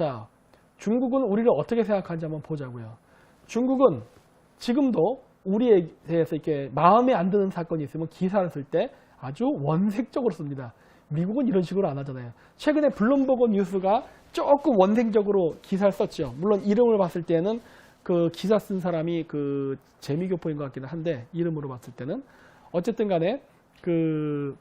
자, 중국은 우리를 어떻게 생각하는지 한번 보자고요. 중국은 지금도 우리에 대해서 이렇게 마음에 안 드는 사건이 있으면 기사를 쓸 때 아주 원색적으로 씁니다. 미국은 이런 식으로 안 하잖아요. 최근에 블룸버그 뉴스가 조금 원색적으로 기사를 썼죠. 물론 이름을 봤을 때는 그 기사 쓴 사람이 그 재미교포인 것 같기는 한데 이름으로 봤을 때는 어쨌든 간에 그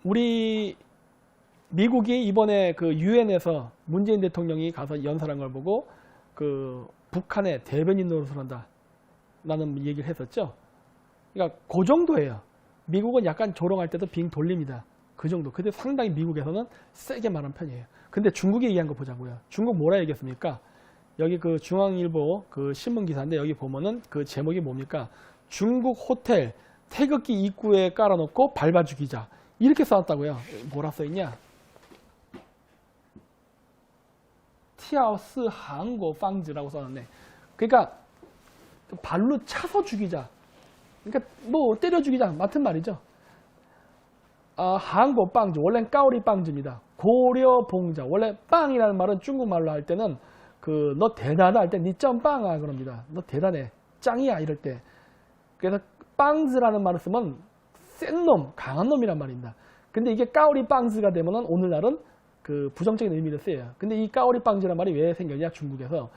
우리 미국이 이번에 그 유엔에서 문재인 대통령이 가서 연설한 걸 보고 그 북한의 대변인 노릇을 한다 라는 얘기를 했었죠. 그러니까 그 정도예요. 미국은 약간 조롱할 때도 빙 돌립니다. 그 정도. 근데 상당히 미국에서는 세게 말한 편이에요. 근데 중국이 얘기한 거 보자고요. 중국 뭐라 얘기했습니까? 여기 그 중앙일보 그 신문 기사인데 여기 보면은 그 제목이 뭡니까? 중국 호텔 태극기 입구에 깔아놓고 밟아 죽이자. 이렇게 써놨다고요. 뭐라 써있냐? 티아오스 한국 방즈라고 써놨네. 그러니까 발로 차서 죽이자. 그러니까 뭐 때려 죽이자. 같은 말이죠. 한국 빵즈. 원래는 까오리 빵즈입니다. 고려 봉자. 원래 빵이라는 말은 중국말로 할 때는 그 너 대단하다 할 때 니 점빵아 그럽니다. 너 대단해. 짱이야 이럴 때. 그래서 빵즈라는 말을 쓰면 센 놈, 강한 놈이란 말입니다. 근데 이게 까오리 빵즈가 되면은 오늘날은 그 부정적인 의미를 쓰여요. 근데 이 까오리 빵즈라는 말이 왜 생겼냐 중국에서.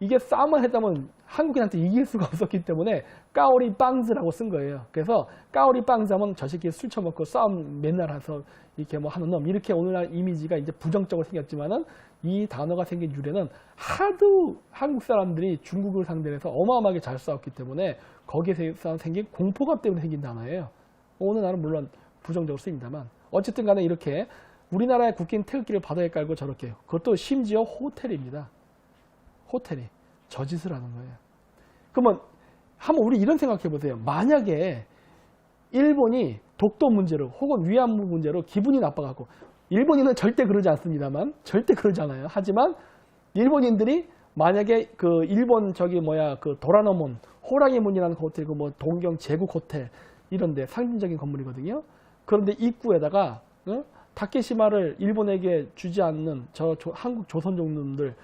이게 싸움을 했다면 한국인한테 이길 수가 없었기 때문에 까오리 빵즈라고 쓴 거예요. 그래서 까오리 빵즈 하면 저 새끼 술 처먹고 싸움 맨날 해서 이렇게 뭐 하는 놈. 이렇게 오늘날 이미지가 이제 부정적으로 생겼지만은 이 단어가 생긴 유래는 하도 한국 사람들이 중국을 상대로 해서 어마어마하게 잘 싸웠기 때문에 거기에서 생긴 공포감 때문에 생긴 단어예요. 오늘날은 물론 부정적으로 쓰입니다만 어쨌든 간에 이렇게 우리나라의 국기인 태극기를 바다에 깔고 저렇게 해요. 그것도 심지어 호텔입니다. 호텔이 저 짓을 하는 거예요. 그러면 한번 우리 이런 생각해 보세요. 만약에 일본이 독도 문제로 혹은 위안부 문제로 기분이 나빠갖고 일본인은 절대 그러지 않습니다만 절대 그러지 않아요. 하지만 일본인들이 만약에 그 일본 저기 뭐야 그 도라노문 호랑이 문이라는 호텔 그 뭐 동경 제국 호텔 이런데 상징적인 건물이거든요. 그런데 입구에다가 다케시마를 일본에게 주지 않는 저 한국 조선족놈들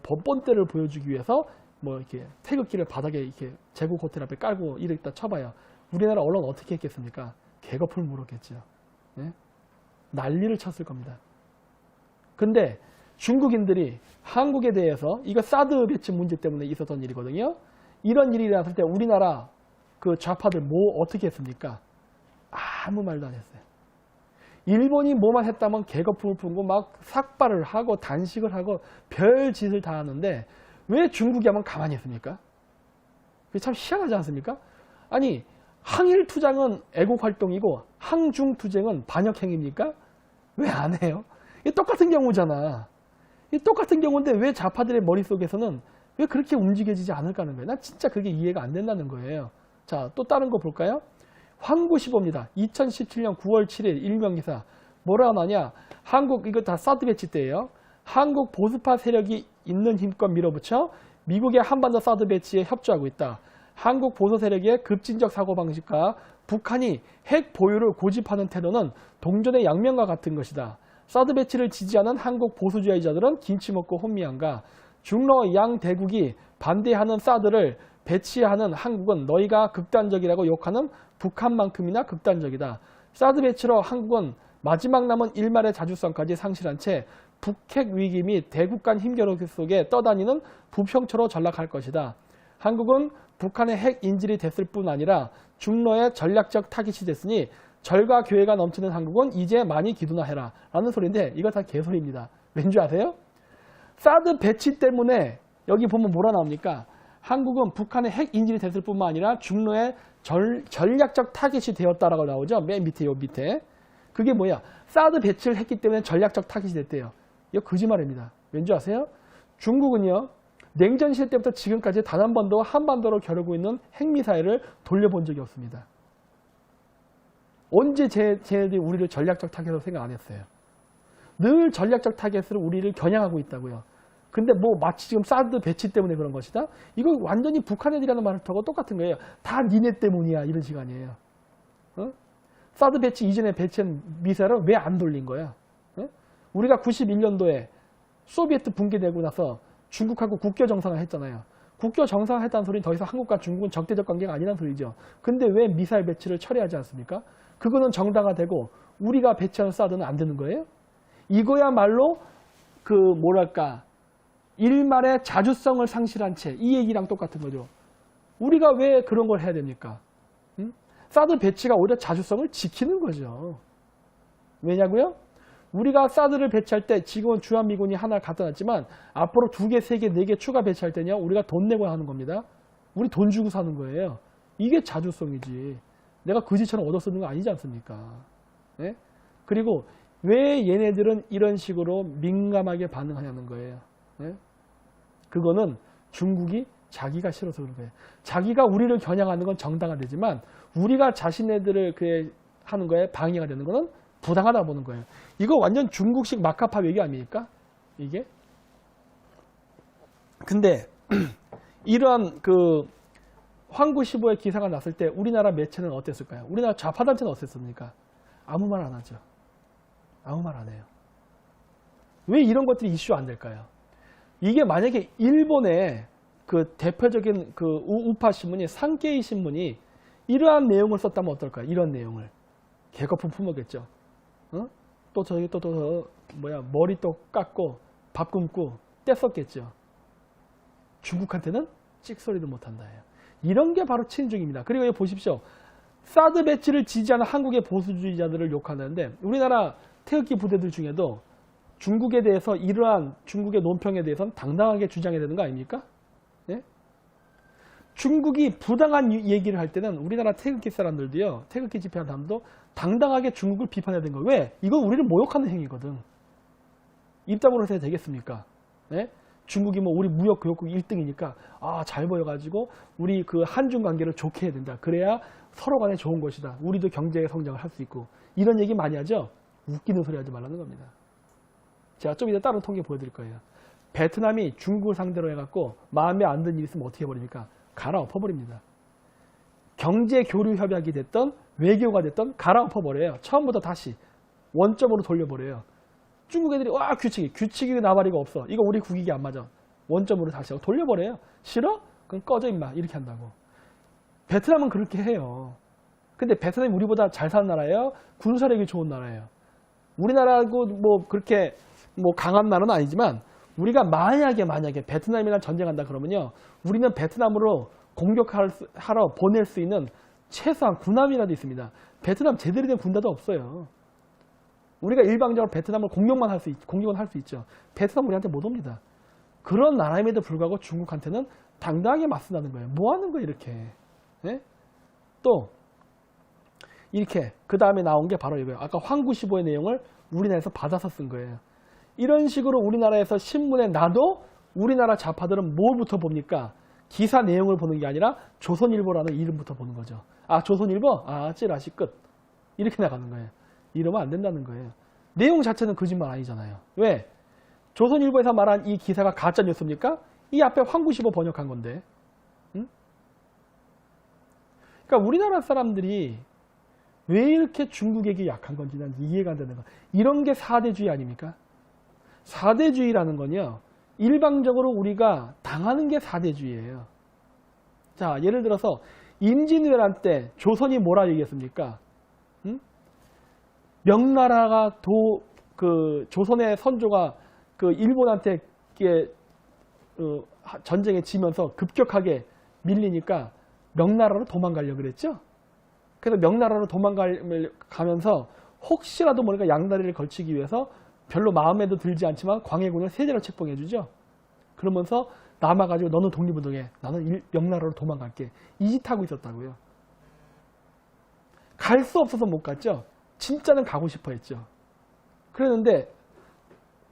번번대를 보여주기 위해서 뭐 이렇게 태극기를 바닥에 이렇게 제국 호텔 앞에 깔고 이랬다 쳐봐요. 우리나라 언론 어떻게 했겠습니까? 개거풀 물었겠죠. 네? 난리를 쳤을 겁니다. 근데 중국인들이 한국에 대해서 이거 사드 배치 문제 때문에 있었던 일이거든요. 이런 일이 일어났을 때 우리나라 그 좌파들 뭐 어떻게 했습니까? 아무 말도 안 했어요. 일본이 뭐만 했다면 개거품을 품고 막 삭발을 하고 단식을 하고 별 짓을 다 하는데 왜 중국이 하면 가만히 있습니까? 그게 참 희한하지 않습니까? 아니 항일투쟁은 애국활동이고 항중투쟁은 반역행위입니까? 왜 안 해요? 이 똑같은 경우잖아. 이 똑같은 경우인데 왜 좌파들의 머릿속에서는 왜 그렇게 움직여지지 않을까 하는 거예요. 난 진짜 그게 이해가 안 된다는 거예요. 자, 또 다른 거 볼까요? 황구시보입니다. 2017년 9월 7일 일명기사 뭐라 하냐? 한국 이거 다 사드 배치 때예요. 한국 보수파 세력이 있는 힘껏 밀어붙여 미국의 한반도 사드 배치에 협조하고 있다. 한국 보수 세력의 급진적 사고방식과 북한이 핵 보유를 고집하는 태도는 동전의 양면과 같은 것이다. 사드 배치를 지지하는 한국 보수주의자들은 김치 먹고 혼미한가. 중러 양 대국이 반대하는 사드를 배치하는 한국은 너희가 극단적이라고 욕하는 북한만큼이나 극단적이다. 사드 배치로 한국은 마지막 남은 일말의 자주성까지 상실한 채 북핵 위기 및 대국 간 힘겨루기 속에 떠다니는 부평초로 전락할 것이다. 한국은 북한의 핵 인질이 됐을 뿐 아니라 중로의 전략적 타깃이 됐으니 절과 교회가 넘치는 한국은 이제 많이 기도나 해라 라는 소리인데 이거 다 개소리입니다. 왠지 아세요? 사드 배치 때문에 여기 보면 뭐라 나옵니까? 한국은 북한의 핵 인질이 됐을 뿐만 아니라 중로의 전략적 타깃이 되었다라고 나오죠. 맨 밑에 요 밑에. 그게 뭐야? 사드 배치를 했기 때문에 전략적 타깃이 됐대요. 이거 거짓말입니다. 왠지 아세요? 중국은요. 냉전 시대 때부터 지금까지 단 한 번도 한반도로 겨루고 있는 핵미사일을 돌려본 적이 없습니다. 언제 쟤네들이 우리를 전략적 타겟으로 생각 안 했어요. 늘 전략적 타겟으로 우리를 겨냥하고 있다고요. 근데 뭐 마치 지금 사드 배치 때문에 그런 것이다? 이거 완전히 북한 애들이라는 말을 타고 똑같은 거예요. 다 니네 때문이야 이런 시간이에요. 어? 사드 배치 이전에 배치한 미사일을 왜 안 돌린 거야? 어? 우리가 91년도에 소비에트 붕괴되고 나서 중국하고 국교 정상화 했잖아요. 국교 정상화 했다는 소리는 더 이상 한국과 중국은 적대적 관계가 아니라는 소리죠. 근데 왜 미사일 배치를 철회하지 않습니까? 그거는 정당화되고 우리가 배치하는 사드는 안 되는 거예요? 이거야말로 그 뭐랄까 일말의 자주성을 상실한 채 이 얘기랑 똑같은 거죠. 우리가 왜 그런 걸 해야 됩니까? 응? 사드 배치가 오히려 자주성을 지키는 거죠. 왜냐고요? 우리가 사드를 배치할 때 지금은 주한미군이 하나 갖다 놨지만 앞으로 2개, 3개, 4개 추가 배치할 때냐 우리가 돈 내고 하는 겁니다. 우리 돈 주고 사는 거예요. 이게 자주성이지. 내가 그지처럼 얻어 쓰는 거 아니지 않습니까? 네? 그리고 왜 얘네들은 이런 식으로 민감하게 반응하냐는 거예요. 네? 그거는 중국이 자기가 싫어서 그런 거예요. 자기가 우리를 겨냥하는 건 정당화되지만 우리가 자신네들을 하는 거에 방해가 되는 거는 부당하다 보는 거예요. 이거 완전 중국식 마카파 외교 아닙니까? 이게? 근데 이러한 그 황구15의 기사가 났을 때 우리나라 매체는 어땠을까요? 우리나라 좌파단체는 어땠습니까? 아무 말 안 하죠. 아무 말 안 해요. 왜 이런 것들이 이슈 안 될까요? 이게 만약에 일본의 그 대표적인 그 우파 신문이 산케이 신문이 이러한 내용을 썼다면 어떨까요? 이런 내용을. 개거품 품었겠죠. 어? 또 저기 또 머리 또 깎고 밥 굶고 떼었겠죠. 중국한테는 찍소리도 못한다예요. 이런 게 바로 친중입니다. 그리고 여기 보십시오. 사드 배치를 지지하는 한국의 보수주의자들을 욕하는데 우리나라 태극기 부대들 중에도 중국에 대해서 이러한 중국의 논평에 대해서는 당당하게 주장해야 되는 거 아닙니까? 네? 중국이 부당한 얘기를 할 때는 우리나라 태극기 사람들도요. 태극기 집회하는 사람도 당당하게 중국을 비판해야 되는 거예요. 왜? 이건 우리를 모욕하는 행위거든. 입담으로 해서 되겠습니까? 네? 중국이 뭐 우리 무역 교역국 1등이니까 잘 보여가지고 우리 그 한중 관계를 좋게 해야 된다. 그래야 서로 간에 좋은 것이다. 우리도 경제 성장을 할 수 있고 이런 얘기 많이 하죠. 웃기는 소리 하지 말라는 겁니다. 제가 좀 이따 다른 통계 보여드릴 거예요. 베트남이 중국을 상대로 해갖고 마음에 안 드는 일 있으면 어떻게 해버립니까? 갈아엎어버립니다. 경제 교류 협약이 됐던 외교가 됐던 갈아엎어버려요. 처음부터 다시 원점으로 돌려버려요. 중국 애들이 규칙이 나발이가 없어. 이거 우리 국익이 안 맞아. 원점으로 다시 하고 돌려버려요. 싫어? 그럼 꺼져 임마. 이렇게 한다고. 베트남은 그렇게 해요. 근데 베트남이 우리보다 잘 사는 나라예요? 군사력이 좋은 나라예요. 우리나라하고 뭐 그렇게 뭐 강한 나라는 아니지만 우리가 만약에 베트남이랑 전쟁한다 그러면요. 우리는 베트남으로 공격하러 보낼 수 있는 최소한 군함이라도 있습니다. 베트남 제대로 된 군대도 없어요. 우리가 일방적으로 베트남을 공격은 할 수 있죠. 베트남 우리한테 못 옵니다. 그런 나라임에도 불구하고 중국한테는 당당하게 맞선다는 거예요. 뭐 하는 거예요, 이렇게. 네? 또 이렇게 그 다음에 나온 게 바로 이거예요. 아까 황구15의 내용을 우리나라에서 받아서 쓴 거예요. 이런 식으로 우리나라에서 신문에 나도 우리나라 좌파들은 뭘부터 봅니까? 기사 내용을 보는 게 아니라 조선일보라는 이름부터 보는 거죠. 조선일보? 찌라시 끝. 이렇게 나가는 거예요. 이러면 안 된다는 거예요. 내용 자체는 거짓말 아니잖아요. 왜? 조선일보에서 말한 이 기사가 가짜 뉴스입니까? 이 앞에 황구15 번역한 건데. 응? 그러니까 우리나라 사람들이 왜 이렇게 중국에게 약한 건지 난 이해가 안 되는 거야. 이런 게 4대주의 아닙니까? 4대주의라는 건요. 일방적으로 우리가 당하는 게 4대주의예요. 자, 예를 들어서 임진왜란 때 조선이 뭐라 얘기했습니까? 응? 명나라가 조선의 선조가 그 일본한테 전쟁에 지면서 급격하게 밀리니까 명나라로 도망가려고 그랬죠? 그래서 명나라로 도망가면서 혹시라도 모르니까 양다리를 걸치기 위해서 별로 마음에도 들지 않지만 광해군을 세자로 책봉해 주죠. 그러면서 남아가지고 너는 독립운동해. 나는 명나라로 도망갈게. 이 짓 하고 있었다고요. 갈 수 없어서 못 갔죠. 진짜는 가고 싶어 했죠. 그랬는데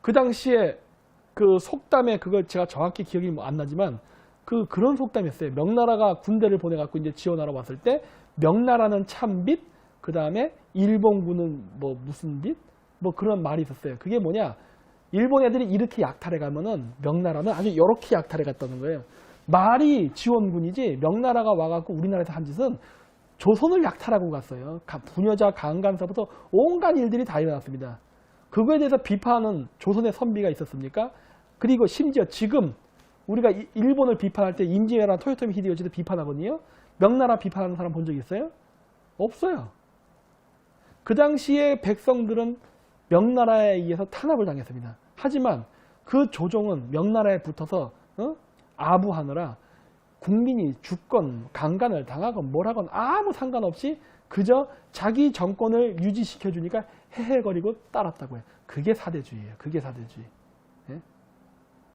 그 당시에 그 속담에 그걸 제가 정확히 기억이 안 나지만 그런 속담이었어요. 명나라가 군대를 보내갖고 이제 지원하러 왔을 때 명나라는 참빛, 그 다음에 일본군은 뭐 무슨 빛? 뭐 그런 말이 있었어요. 그게 뭐냐? 일본 애들이 이렇게 약탈해 가면은 명나라는 아주 이렇게 약탈해 갔다는 거예요. 말이 지원군이지 명나라가 와갖고 우리나라에서 한 짓은 조선을 약탈하고 갔어요. 부녀자 강간사부터 온갖 일들이 다 일어났습니다. 그거에 대해서 비판하는 조선의 선비가 있었습니까? 그리고 심지어 지금 우리가 일본을 비판할 때 임진왜란 토요토미 히데요시도 비판하거든요. 명나라 비판하는 사람 본 적 있어요? 없어요. 그 당시에 백성들은 명나라에 의해서 탄압을 당했습니다. 하지만 그 조정은 명나라에 붙어서 아부하느라 국민이 죽건 강간을 당하건 뭘 하건 아무 상관없이 그저 자기 정권을 유지시켜주니까 헤헤거리고 따랐다고 해요. 그게 사대주의예요. 그게 사대주의.